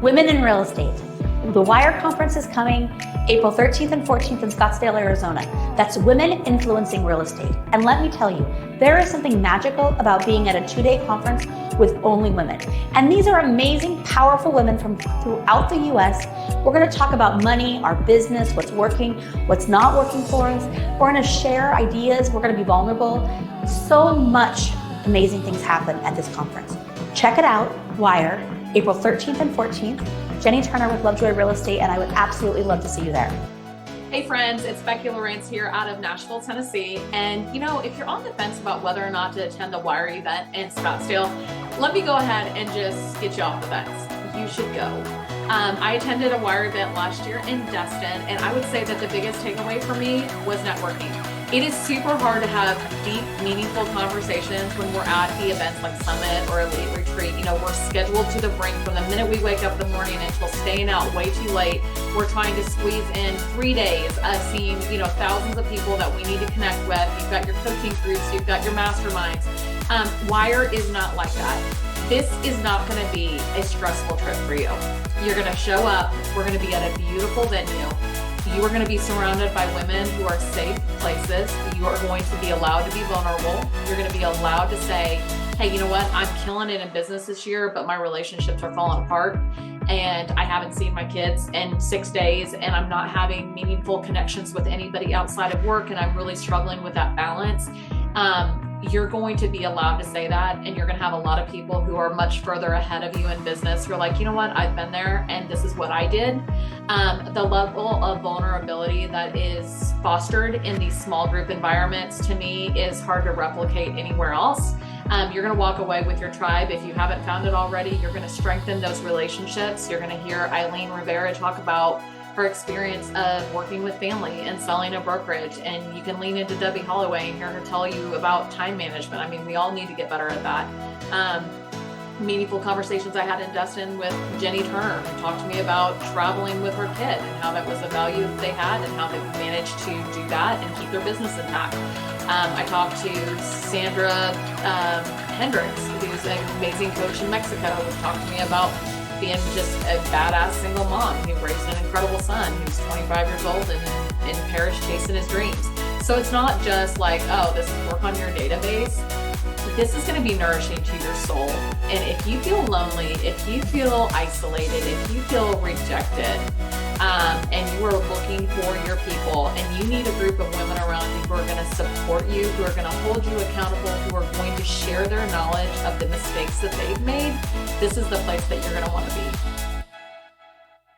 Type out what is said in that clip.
Women in Real Estate. The WIRE conference is coming April 13th and 14th in Scottsdale, Arizona. That's Women Influencing Real Estate. And let me tell you, there is something magical about being at a 2-day conference with only women. And these are amazing, powerful women from throughout the US. We're gonna talk about money, our business, what's working, what's not working for us. We're gonna share ideas, we're gonna be vulnerable. So much amazing things happen at this conference. Check it out, WIRE, April 13th and 14th. Jenny Turner with Lovejoy Real Estate, and I would absolutely love to see you there. Hey friends, it's Becky Lawrence here out of Nashville, Tennessee. And if you're on the fence about whether or not to attend the WIRE event in Scottsdale, let me go ahead and just get you off the fence. You should go. I attended a WIRE event last year in Destin, and I would say that the biggest takeaway for me was networking. It is super hard to have deep, meaningful conversations when we're at the events like Summit or Elite Retreat. We're scheduled to the brink from the minute we wake up in the morning until staying out way too late. We're trying to squeeze in 3 days of seeing, thousands of people that we need to connect with. You've got your coaching groups, you've got your masterminds. WIRE is not like that. This is not going to be a stressful trip for you. You're going to show up. We're going to be at a beautiful venue. You are going to be surrounded by women who are safe places. You are going to be allowed to be vulnerable. You're going to be allowed to say, hey, you know what? I'm killing it in business this year, but my relationships are falling apart. And I haven't seen my kids in 6 days, and I'm not having meaningful connections with anybody outside of work. And I'm really struggling with that balance. You're going to be allowed to say that, and you're going to have a lot of people who are much further ahead of you in business who are like, you know what, I've been there and this is what I did. The level of vulnerability that is fostered in these small group environments, to me, is hard to replicate anywhere else. You're going to walk away with your tribe. If you haven't found it already, you're going to strengthen those relationships. You're going to hear Eileen Rivera talk about her experience of working with family and selling a brokerage. And you can lean into Debbie Holloway and hear her tell you about time management. I mean, we all need to get better at that. Meaningful conversations I had in Destin with Jenny Turner, who talked to me about traveling with her kid and how that was a value that they had and how they managed to do that and keep their business intact. I talked to Sandra Hendricks, who's an amazing coach in Mexico, who talked to me about being just a badass single mom who raised an incredible son who's 25 years old and in Paris chasing his dreams. So it's not just like, oh, this is work on your database. This is going to be nourishing to your soul. And if you feel lonely, if you feel isolated, if you feel rejected, and you are looking for your people, and you need a group of women around you who are going to support you, who are going to hold you accountable, who are going to share their knowledge of the mistakes that they've made, this is the place that you're going to want to be.